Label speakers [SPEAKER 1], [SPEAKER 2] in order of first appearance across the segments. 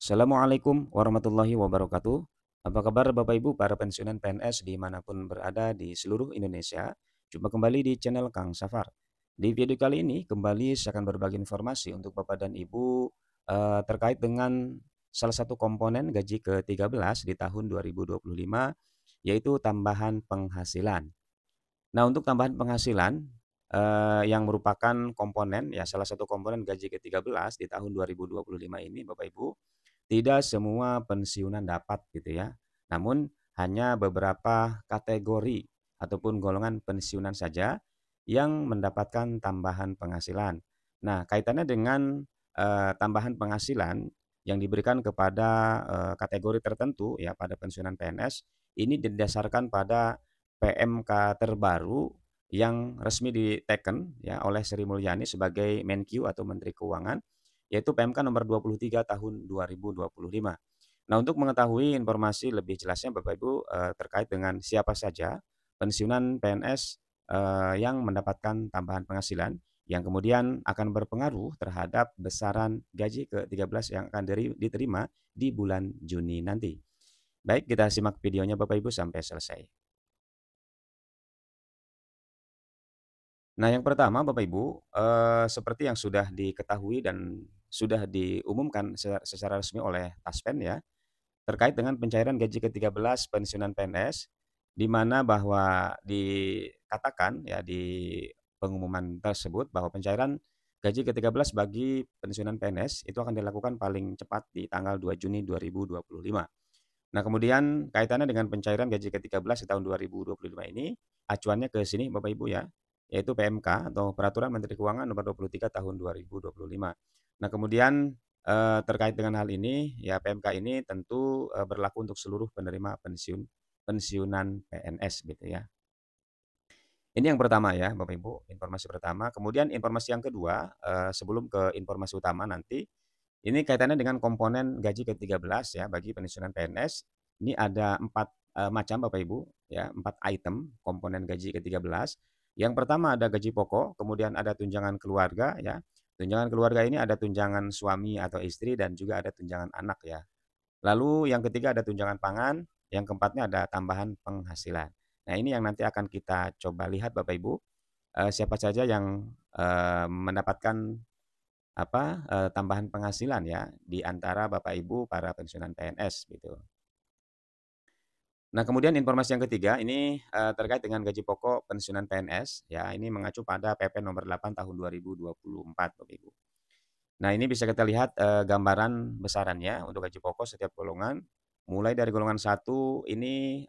[SPEAKER 1] Assalamualaikum warahmatullahi wabarakatuh. Apa kabar Bapak Ibu para pensiunan PNS dimanapun berada di seluruh Indonesia? Jumpa kembali di channel Kang Safar. Di video kali ini kembali saya akan berbagi informasi untuk Bapak dan Ibu terkait dengan salah satu komponen gaji ke-13 di tahun 2025 yaitu tambahan penghasilan. Nah, untuk tambahan penghasilan yang merupakan komponen ya salah satu komponen gaji ke-13 di tahun 2025 ini Bapak Ibu tidak semua pensiunan dapat gitu ya. Namun hanya beberapa kategori ataupun golongan pensiunan saja yang mendapatkan tambahan penghasilan. Nah, kaitannya dengan tambahan penghasilan yang diberikan kepada kategori tertentu ya pada pensiunan PNS ini didasarkan pada PMK terbaru yang resmi diteken ya oleh Sri Mulyani sebagai Menkyu atau Menteri Keuangan yaitu PMK nomor 23 tahun 2025. Nah, untuk mengetahui informasi lebih jelasnya Bapak Ibu terkait dengan siapa saja pensiunan PNS yang mendapatkan tambahan penghasilan yang kemudian akan berpengaruh terhadap besaran gaji ke-13 yang akan diterima di bulan Juni nanti. Baik, kita simak videonya Bapak Ibu sampai selesai. Nah, yang pertama Bapak Ibu, seperti yang sudah diketahui dan sudah diumumkan secara resmi oleh Taspen ya, terkait dengan pencairan gaji ke-13 pensiunan PNS, di mana bahwa dikatakan ya di pengumuman tersebut bahwa pencairan gaji ke-13 bagi pensiunan PNS itu akan dilakukan paling cepat di tanggal 2 Juni 2025. Nah, kemudian kaitannya dengan pencairan gaji ke-13 di tahun 2025 ini, acuannya ke sini Bapak Ibu ya, yaitu PMK atau Peraturan Menteri Keuangan Nomor 23 Tahun 2025. Nah, kemudian terkait dengan hal ini, ya PMK ini tentu berlaku untuk seluruh penerima pensiunan PNS gitu ya. Ini yang pertama ya, Bapak Ibu, informasi pertama. Kemudian informasi yang kedua, sebelum ke informasi utama nanti, ini kaitannya dengan komponen gaji ke-13 ya bagi pensiunan PNS. Ini ada 4 macam Bapak Ibu ya, 4 item komponen gaji ke-13. Yang pertama ada gaji pokok, kemudian ada tunjangan keluarga ya. Tunjangan keluarga ini ada tunjangan suami atau istri dan juga ada tunjangan anak ya. Lalu yang ketiga ada tunjangan pangan, yang keempatnya ada tambahan penghasilan. Nah, ini yang nanti akan kita coba lihat Bapak Ibu, siapa saja yang mendapatkan tambahan penghasilan ya, di antara Bapak Ibu para pensiunan PNS gitu. Nah, kemudian informasi yang ketiga ini, terkait dengan gaji pokok pensiunan PNS ya, ini mengacu pada PP nomor 8 tahun 2024 Bapak Ibu. Nah, ini bisa kita lihat, gambaran besarannya untuk gaji pokok setiap golongan, mulai dari golongan satu ini,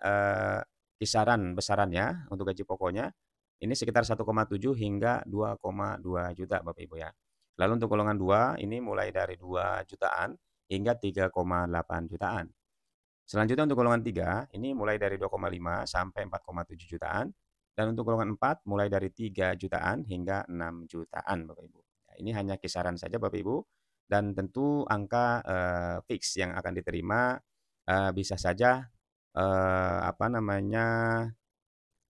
[SPEAKER 1] kisaran besarannya untuk gaji pokoknya, ini sekitar 1,7 hingga 2,2 juta Bapak Ibu ya. Lalu untuk golongan 2 ini mulai dari 2 jutaan hingga 3,8 jutaan. Selanjutnya untuk golongan 3 ini mulai dari 2,5 sampai 4,7 jutaan, dan untuk golongan 4 mulai dari 3 jutaan hingga 6 jutaan Bapak Ibu. Nah, ini hanya kisaran saja Bapak Ibu, dan tentu angka, fix yang akan diterima, bisa saja,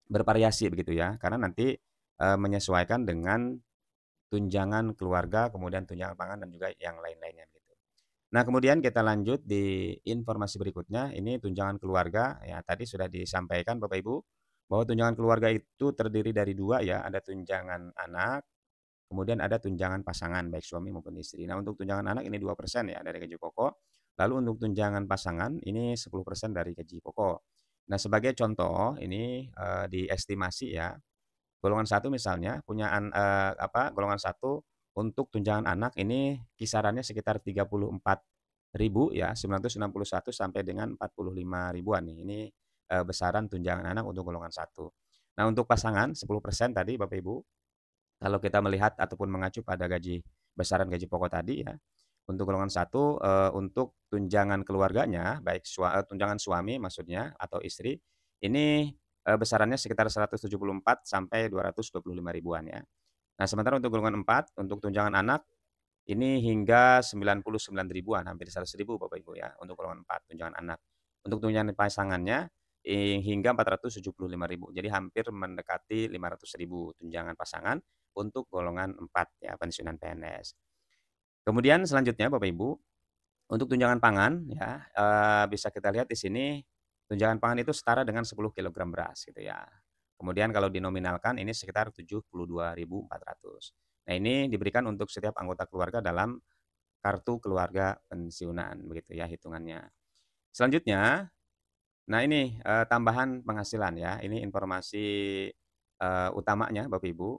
[SPEAKER 1] bervariasi begitu ya, karena nanti, menyesuaikan dengan tunjangan keluarga, kemudian tunjangan pangan dan juga yang lain-lainnya gitu. Nah, kemudian kita lanjut di informasi berikutnya, ini tunjangan keluarga, ya tadi sudah disampaikan Bapak Ibu, bahwa tunjangan keluarga itu terdiri dari 2 ya, ada tunjangan anak, kemudian ada tunjangan pasangan, baik suami maupun istri. Nah, untuk tunjangan anak ini 2% ya dari gaji pokok, lalu untuk tunjangan pasangan ini 10% dari gaji pokok. Nah, sebagai contoh ini, diestimasi ya, golongan satu misalnya punya golongan satu untuk tunjangan anak ini kisarannya sekitar 34.000 ya, 961 sampai dengan 45 ribuan nih. Ini, besaran tunjangan anak untuk golongan satu. Nah, untuk pasangan 10% tadi Bapak Ibu, kalau kita melihat ataupun mengacu pada besaran gaji pokok tadi ya, untuk golongan satu, untuk tunjangan keluarganya, baik tunjangan suami maksudnya atau istri, ini, besarannya sekitar 174 sampai 225 ribuan ya. Nah, sementara untuk golongan 4 untuk tunjangan anak, ini hingga 99 ribuan, hampir 100 ribu Bapak Ibu ya, untuk golongan 4 tunjangan anak. Untuk tunjangan pasangannya, hingga 475 ribu, jadi hampir mendekati 500 ribu tunjangan pasangan untuk golongan 4 ya, pensiunan PNS. Kemudian selanjutnya Bapak Ibu, Untuk tunjangan pangan ya, bisa kita lihat di sini, tunjangan pangan itu setara dengan 10 kilogram beras gitu ya. Kemudian kalau dinominalkan ini sekitar 72.400. Nah ini diberikan untuk setiap anggota keluarga dalam kartu keluarga pensiunan begitu ya hitungannya. Selanjutnya, nah ini, tambahan penghasilan ya, ini informasi, utamanya Bapak Ibu.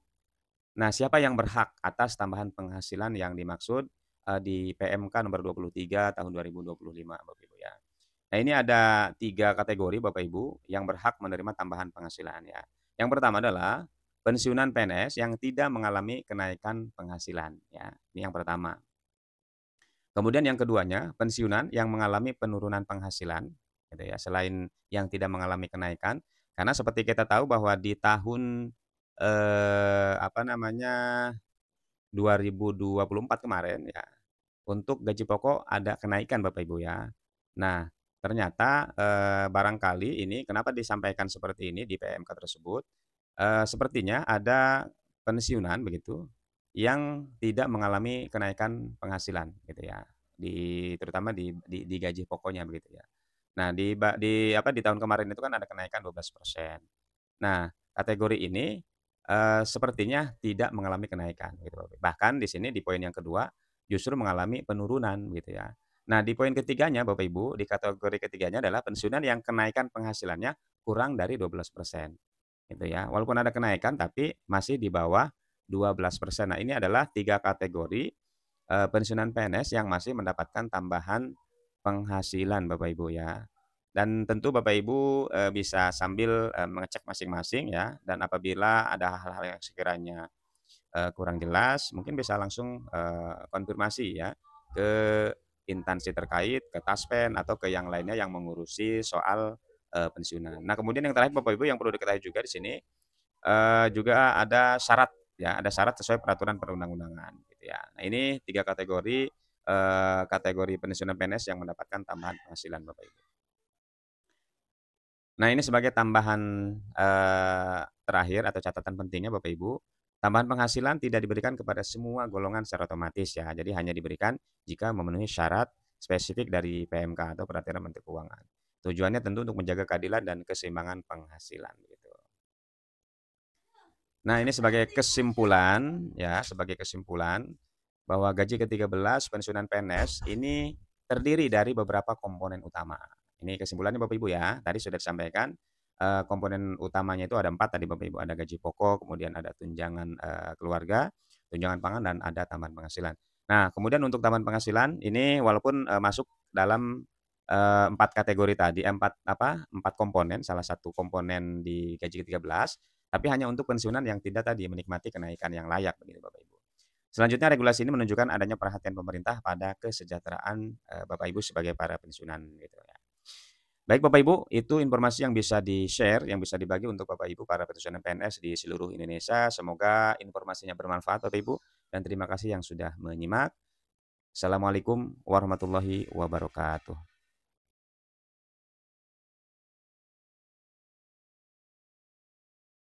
[SPEAKER 1] Nah, siapa yang berhak atas tambahan penghasilan yang dimaksud, di PMK nomor 23 tahun 2025 Bapak Ibu ya. Nah, ini ada 3 kategori Bapak Ibu yang berhak menerima tambahan penghasilan ya. Yang pertama adalah pensiunan PNS yang tidak mengalami kenaikan penghasilan ya, ini yang pertama. Kemudian yang keduanya, pensiunan yang mengalami penurunan penghasilan, gitu ya, selain yang tidak mengalami kenaikan. Karena seperti kita tahu bahwa di tahun, apa namanya, 2024 kemarin ya, untuk gaji pokok ada kenaikan Bapak Ibu ya. Nah, ternyata, barangkali ini kenapa disampaikan seperti ini di PMK tersebut, sepertinya ada pensiunan begitu, yang tidak mengalami kenaikan penghasilan gitu ya, terutama di gaji pokoknya begitu ya. Nah di tahun kemarin itu kan ada kenaikan 12%. Nah, kategori ini, sepertinya tidak mengalami kenaikan gitu, bahkan di sini di poin yang kedua, justru mengalami penurunan gitu ya. Nah, di poin ketiganya Bapak Ibu, di kategori ketiganya adalah pensiunan yang kenaikan penghasilannya kurang dari 12% gitu ya. Walaupun ada kenaikan tapi masih di bawah 12%. Nah, ini adalah 3 kategori, pensiunan PNS yang masih mendapatkan tambahan penghasilan Bapak Ibu ya. Dan tentu Bapak Ibu, bisa sambil, mengecek masing-masing ya, dan apabila ada hal-hal yang sekiranya, kurang jelas mungkin bisa langsung, konfirmasi ya ke instansi terkait, ke Taspen atau ke yang lainnya yang mengurusi soal, pensiunan. Nah kemudian yang terakhir Bapak Ibu yang perlu diketahui juga di sini, juga ada syarat ya, ada syarat sesuai peraturan perundang-undangan gitu ya. Nah ini 3 kategori, kategori pensiunan PNS yang mendapatkan tambahan penghasilan Bapak Ibu. Nah ini sebagai tambahan, terakhir atau catatan pentingnya Bapak Ibu, tambahan penghasilan tidak diberikan kepada semua golongan secara otomatis ya, jadi hanya diberikan jika memenuhi syarat spesifik dari PMK atau Peraturan Menteri Keuangan. Tujuannya tentu untuk menjaga keadilan dan keseimbangan penghasilan gitu. Nah, ini sebagai kesimpulan ya, sebagai kesimpulan bahwa gaji ke-13 pensiunan PNS ini terdiri dari beberapa komponen utama. Ini kesimpulannya Bapak Ibu ya, tadi sudah disampaikan, komponen utamanya itu ada 4 tadi Bapak Ibu, ada gaji pokok, kemudian ada tunjangan, keluarga, tunjangan pangan, dan ada tambahan penghasilan. Nah, kemudian untuk tambahan penghasilan ini walaupun, masuk dalam, 4 kategori tadi, 4 komponen, salah satu komponen di gaji ke-13, tapi hanya untuk pensiunan yang tidak tadi menikmati kenaikan yang layak begitu Bapak Ibu. Selanjutnya regulasi ini menunjukkan adanya perhatian pemerintah pada kesejahteraan, Bapak Ibu sebagai para pensiunan gitu ya. Baik Bapak Ibu, itu informasi yang bisa di-share, yang bisa dibagi untuk Bapak Ibu para pensiunan PNS di seluruh Indonesia. Semoga informasinya bermanfaat Bapak Ibu, dan terima kasih yang sudah menyimak. Assalamualaikum warahmatullahi wabarakatuh.